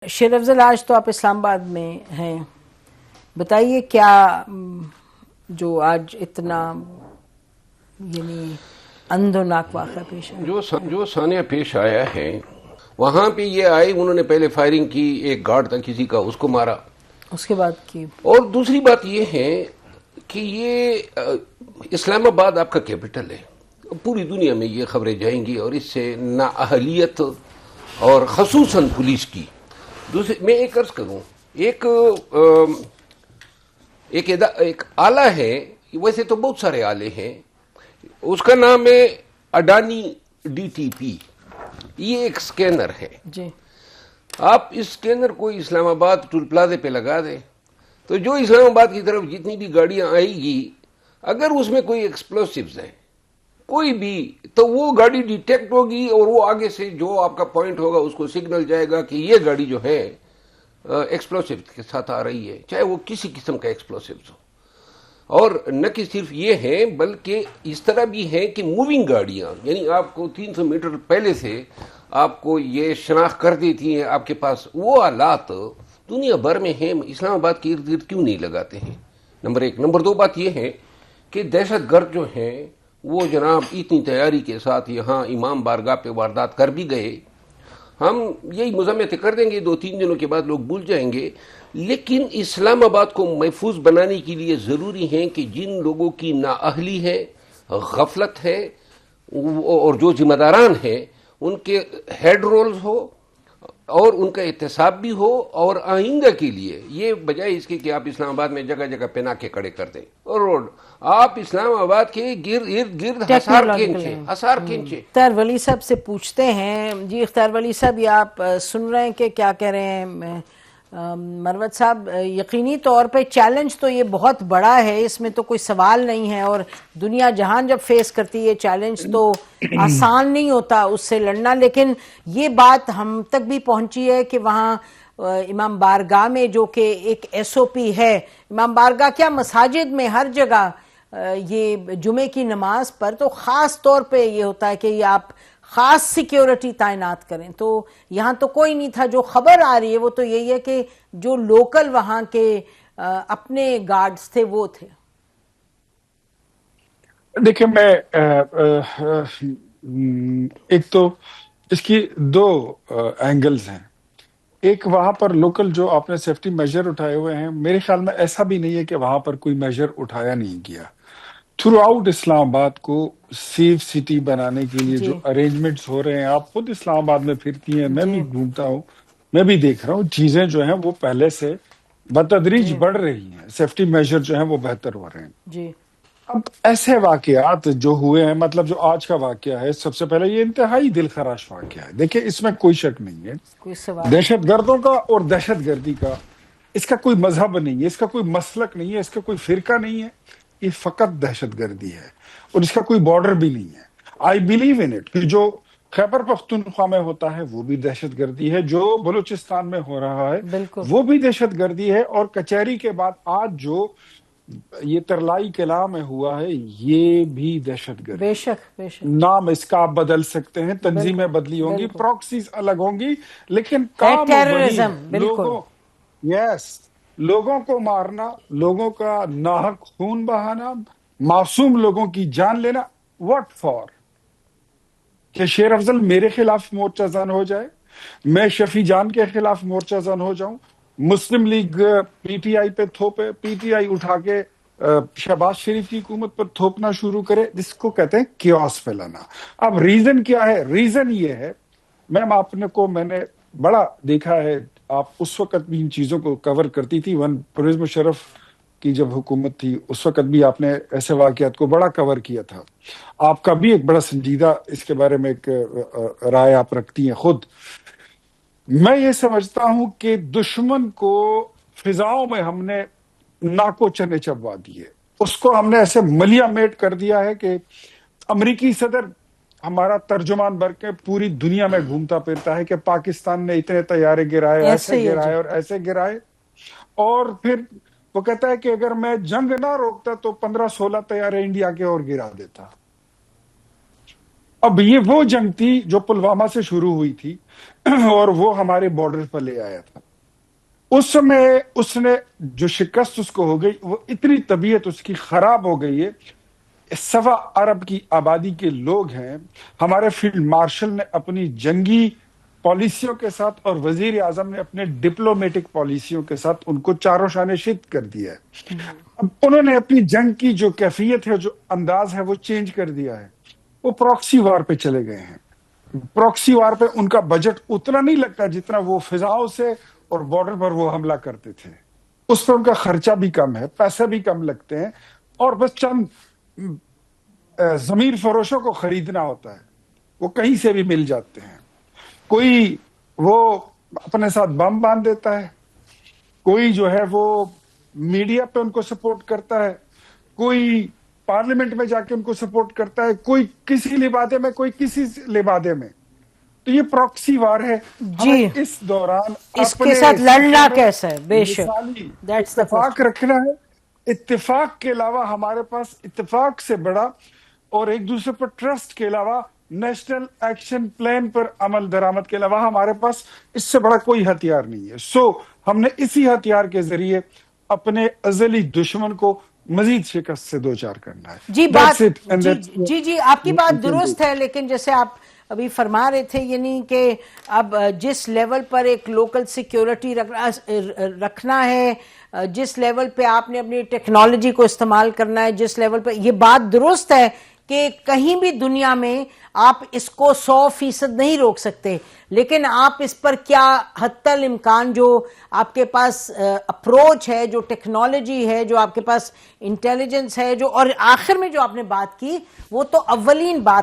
شیر افضل، آج تو آپ اسلام آباد میں ہیں، بتائیے کیا جو آج اتنا یعنی اندوناک واقعہ پیش آیا؟ جو سانیہ پیش آیا ہے وہاں پہ یہ آئے، انہوں نے پہلے فائرنگ کی، ایک گارڈ تھا کسی کا، اس کو مارا، اس کے بعد کی اور دوسری بات یہ ہے کہ یہ اسلام آباد آپ کا کیپٹل ہے، پوری دنیا میں یہ خبریں جائیں گی، اور اس سے نااہلیت اور خصوصاً پولیس کی دوسری میں ایک عرض کروں، ایک آلہ ہے، ویسے تو بہت سارے آلے ہیں، اس کا نام ہے اڈانی ڈی ٹی پی، یہ ایک سکینر ہے جی۔ آپ اس سکینر کو اسلام آباد ٹول پلازے پہ لگا دیں تو جو اسلام آباد کی طرف جتنی بھی گاڑیاں آئیں گی، اگر اس میں کوئی ایکسپلوسیوز ہیں کوئی بھی، تو وہ گاڑی ڈیٹیکٹ ہوگی اور وہ آگے سے جو آپ کا پوائنٹ ہوگا اس کو سگنل جائے گا کہ یہ گاڑی جو ہے ایکسپلوسیو کے ساتھ آ رہی ہے، چاہے وہ کسی قسم کا ایکسپلوسیوز ہو۔ اور نہ کہ صرف یہ ہے بلکہ اس طرح بھی ہے کہ موونگ گاڑیاں، یعنی آپ کو 300 میٹر پہلے سے آپ کو یہ شناخت کر دیتی ہیں، آپ کے پاس وہ آلات دنیا بھر میں ہیں، اسلام آباد کے ارد گرد کیوں نہیں لگاتے ہیں؟ نمبر ایک۔ نمبر دو بات یہ ہے کہ دہشت گرد جو ہیں وہ جناب اتنی تیاری کے ساتھ یہاں امام بارگاہ پہ واردات کر بھی گئے، ہم یہی مذمت کر دیں گے، 2-3 دنوں کے بعد لوگ بھول جائیں گے، لیکن اسلام آباد کو محفوظ بنانے کے لیے ضروری ہے کہ جن لوگوں کی نااہلی ہے، غفلت ہے، اور جو ذمہ داران ہیں ان کے ہیڈ رولز ہو اور ان کا احتساب بھی ہو، اور آئندہ کے لیے یہ بجائے اس کے کہ آپ اسلام آباد میں جگہ جگہ پہنا کے کھڑے کر دیں اور روڈ، آپ اسلام آباد کے ارد گرد ہزار کھینچے۔ اختیار ولی صاحب سے پوچھتے ہیں۔ جی اختیار ولی صاحب، یہ آپ سن رہے ہیں کہ کیا کہہ رہے ہیں مروت صاحب؟ یقینی طور پہ چیلنج تو یہ بہت بڑا ہے، اس میں تو کوئی سوال نہیں ہے، اور دنیا جہان جب فیس کرتی ہے چیلنج تو آسان نہیں ہوتا اس سے لڑنا، لیکن یہ بات ہم تک بھی پہنچی ہے کہ وہاں امام بارگاہ میں، جو کہ ایک ایس او پی ہے، امام بارگاہ کیا مساجد میں ہر جگہ یہ جمعے کی نماز پر تو خاص طور پہ یہ ہوتا ہے کہ یہ آپ خاص سیکیورٹی تعینات کریں، تو یہاں تو کوئی نہیں تھا۔ جو خبر آ رہی ہے وہ تو یہی ہے کہ جو لوکل وہاں کے اپنے گارڈز تھے وہ تھے۔ دیکھیں، میں ایک تو اس کی دو اینگلز ہیں۔ ایک وہاں پر لوکل جو آپ نے سیفٹی میجر اٹھائے ہوئے ہیں، میرے خیال میں ایسا بھی نہیں ہے کہ وہاں پر کوئی میجر اٹھایا نہیں گیا۔ تھرو آؤٹ اسلام آباد کو سیف سٹی بنانے کے لیے جو ارینجمنٹس ہو رہے ہیں، آپ خود اسلام آباد میں پھرتی ہیں، میں بھی گھومتا ہوں، میں بھی دیکھ رہا ہوں، چیزیں جو ہیں وہ پہلے سے بتدریج بڑھ رہی ہیں، سیفٹی میجر جو ہیں وہ بہتر ہو رہے ہیں۔ اب ایسے واقعات جو ہوئے ہیں، مطلب جو آج کا واقعہ ہے، سب سے پہلے یہ انتہائی دل خراش واقعہ ہے۔ دیکھیں، اس میں کوئی شک نہیں ہے، دہشت گردوں کا اور دہشت گردی کا اس کا کوئی مذہب نہیں ہے، اس کا کوئی مسلک نہیں ہے، اس کا کوئی فرقہ نہیں ہے، یہ فقط دہشت گردی ہے، اور اس کا کوئی بارڈر بھی نہیں ہے۔ آئی بلیو ان اٹ کہ جو خیبر پختونخوا میں ہوتا ہے وہ بھی دہشت گردی ہے، جو بلوچستان میں ہو رہا ہے وہ بھی دہشت گردی ہے، اور کچہری کے بعد آج جو یہ ترلائی قلعہ میں ہوا ہے یہ بھی دہشت گردی۔ بے شک بے شک، نام اس کا آپ بدل سکتے ہیں، تنظیمیں بدلی ہوں گی، پراکسیز الگ ہوں گی، لیکن کام وہی ہے۔ لوگوں کو مارنا، لوگوں کا ناحق خون بہانا، معصوم لوگوں کی جان لینا، واٹ فار؟ کہ شیر افضل میرے خلاف مورچہ زن ہو جائے، میں شفیع جان کے خلاف مورچہ زن ہو جاؤں، مسلم لیگ پی ٹی آئی پہ تھوپے، پی ٹی آئی اٹھا کے شہباز شریف کی حکومت پر تھوپنا شروع کرے، جس کو کہتے ہیں کیوس پھیلانا۔ اب ریزن کیا ہے؟ ریزن یہ ہے، میں نے بڑا دیکھا ہے، آپ اس وقت بھی ان چیزوں کو کور کرتی تھی، پرویز مشرف کی جب حکومت تھی اس وقت بھی آپ نے ایسے واقعات کو بڑا کور کیا تھا، آپ کا بھی ایک بڑا سنجیدہ اس کے بارے میں ایک رائے آپ رکھتی ہیں خود۔ میں یہ سمجھتا ہوں کہ دشمن کو فضاؤں میں ہم نے ناکو چنے چبوا دیے، اس کو ہم نے ایسے ملیا میٹ کر دیا ہے کہ امریکی صدر ہمارا ترجمان بن کے پوری دنیا میں گھومتا پھرتا ہے کہ پاکستان نے اتنے طیارے گرائے، ایسے گرائے اور ایسے گرائے، اور پھر وہ کہتا ہے کہ اگر میں جنگ نہ روکتا تو 15-16 طیارے انڈیا کے اور گرا دیتا۔ اب یہ وہ جنگ تھی جو پلوامہ سے شروع ہوئی تھی اور وہ ہمارے بارڈر پر لے آیا تھا. اس سمے اس نے جو شکست اس کو ہو گئی، وہ اتنی طبیعت اس کی خراب ہو گئی ہے. 1.25 ارب کی آبادی کے لوگ ہیں. ہمارے فیلڈ مارشل نے اپنی جنگی پالیسیوں کے ساتھ اور وزیر اعظم نے اپنے ڈپلومیٹک پالیسیوں کے ساتھ ان کو چاروں شانے شد کر دیا ہے. اب انہوں نے اپنی جنگ کی جو کیفیت ہے، جو انداز ہے، وہ چینج کر دیا ہے. وہ پراکسی وار پہ چلے گئے ہیں. پراکسی وار پہ ان کا بجٹ اتنا نہیں لگتا جتنا وہ فضاؤں سے اور بارڈر پر وہ حملہ کرتے تھے. اس پہ ان کا خرچہ بھی کم ہے، پیسے بھی کم لگتے ہیں، اور بس چند ضمیر فروشوں کو خریدنا ہوتا ہے. وہ کہیں سے بھی مل جاتے ہیں. کوئی وہ اپنے ساتھ بم باندھ دیتا ہے، کوئی جو ہے وہ میڈیا پہ ان کو سپورٹ کرتا ہے، کوئی پارلیمنٹ میں جا کے ان کو سپورٹ کرتا ہے، کوئی کسی لبادے میں، کوئی کسی لبادے میں. تو یہ پراکسی وار ہے. ہمیں اس دوران اس کے ساتھ لڑنا کیسا ہے؟ بے شک مثالی اتفاق رکھنا ہے. اتفاق کے علاوہ ہمارے پاس اتفاق سے بڑا اور ایک دوسرے پر ٹرسٹ کے علاوہ، نیشنل ایکشن پلان پر عمل درآمد کے علاوہ ہمارے پاس اس سے بڑا کوئی ہتھیار نہیں ہے. سو ہم نے اسی ہتھیار کے ذریعے اپنے ازلی دشمن کو مزید شکست سے دوچار کرنا ہے. جی آپ کی بات درست ہے، لیکن جیسے آپ ابھی فرما رہے تھے، یعنی کہ اب جس لیول پر ایک لوکل سیکیورٹی رکھنا ہے، جس لیول پہ آپ نے اپنی ٹیکنالوجی کو استعمال کرنا ہے، جس لیول پہ، یہ بات درست ہے کہ کہیں بھی دنیا میں آپ اس کو 100% نہیں روک سکتے، لیکن آپ اس پر کیا حتی الامکان جو آپ کے پاس اپروچ ہے، جو ٹیکنالوجی ہے، جو آپ کے پاس انٹیلیجنس ہے، جو اور آخر میں جو آپ نے بات کی، وہ تو اولین بات